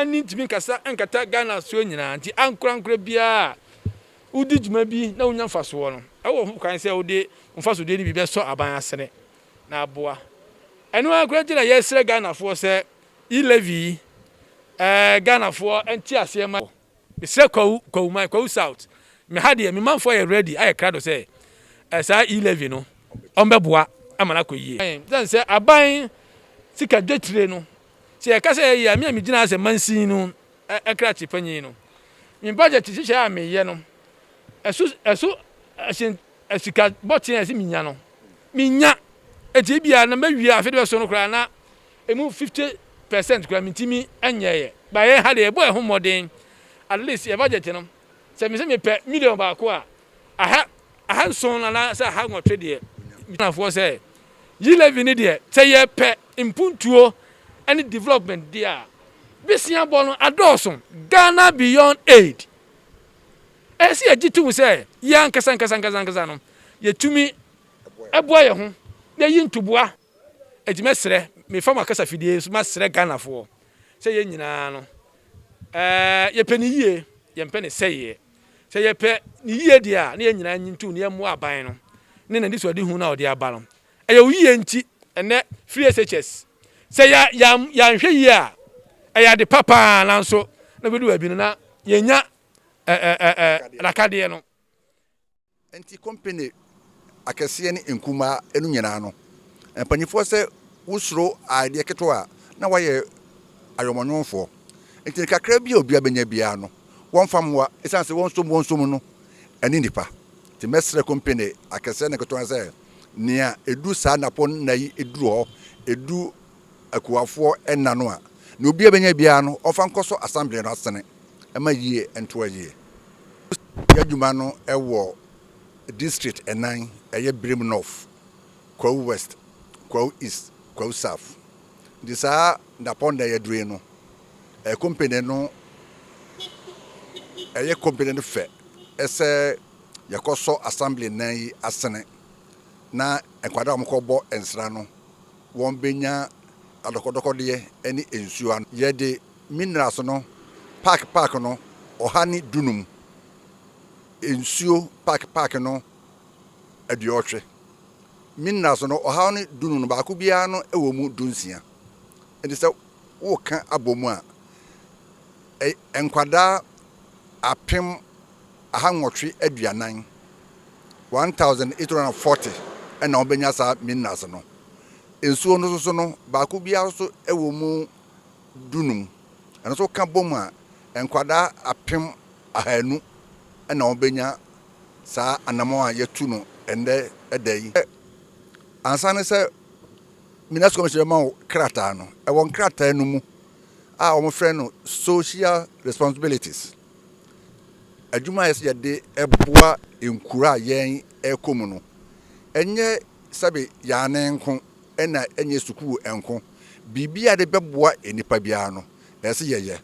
Ni ntimi kasa enkata Ghana so nyina nti ankura bia udi djuma bi na wonya mfaso no ewo ho kan se wode mfaso de ni bi be so aban asene na aboa eno akura gina yesre Ghana fo se E LEVY Ghana fo enti ase ma misre Kwawu South me ha de me manfo ye ready aye krado se sa E LEVY no ombeboa amana koyie dan se aban sika dwetire no se e ka se ya me gina ase mansin no ekra chipanyin no mi budget hihye a me ye no eso asika botin ase minya no minya enti bia na mawie afede so no kra na emu 50% kra mitimi enyeye ba ye ha de e boy ho modern at least your budget no se me pe million ba ko a aha nson na se aha nwotwe de na fo se E LEVY ni de se ye pe impuntuo any development there bisia bono adoson Ghana beyond aid esi agitu se ya nkasa no ye tumi eboa ye ho na yi ntuboa ejimesre me fama kasa fidie so masre Ghana fo se ye nyina no ye pe ni yie ye mpe ne seye se ye pe ni yie dia na ye nyina nyintu ne ye mo aban no ne na diso de hu na ode aba no eye wiye nti ene free SHS se ya nhwe yie a eya de papa na nso na bedu abi na yenya rakade no enti company akese ne nkuma enu nyina no empanyifo se wusuro ade keto a na waye ayomonwonfo enti kakra bi obi abenya bia no won famwa esanse won som no eni nipa ti mesre company akese ne keto se nia edu sa napon na yi eduru ho edu akuafo enna no a na obi abenya bia no ofa nkoso assembly no asene ema yie ento yie yadwuma no ewo district enan eye Birim North, Kwawu West, Kwawu East, Kwawu South. Disa napon da yedre no company no eye company no fe ese yakoso assembly nan yi asene na enkwada omkobo ensra no won benya adokodokode eni ensuo an yede minerals no park no ohani dunum ensuo park no aduotwe minerals no ohani dunum ba ko bia no ewo mu dunsia enti se wo ka abomu a enkwada apem ahanwotwe aduanan 1840 ena obenya sa minerals no ensuo no so no ba ko bia so ewo mu dunum eno so ka bomu a enkwada apem ahanu ena obenya sa anamo a yetu no ende edai ansane se minas commission ma krata no e won krata no mu a o mo frɛ no social responsibilities adwuma yes yede eboa enkura yen ekomu no enye sabe ya ne nko ena enye sukuu enko bibia de beboa enipa bia no ese yeye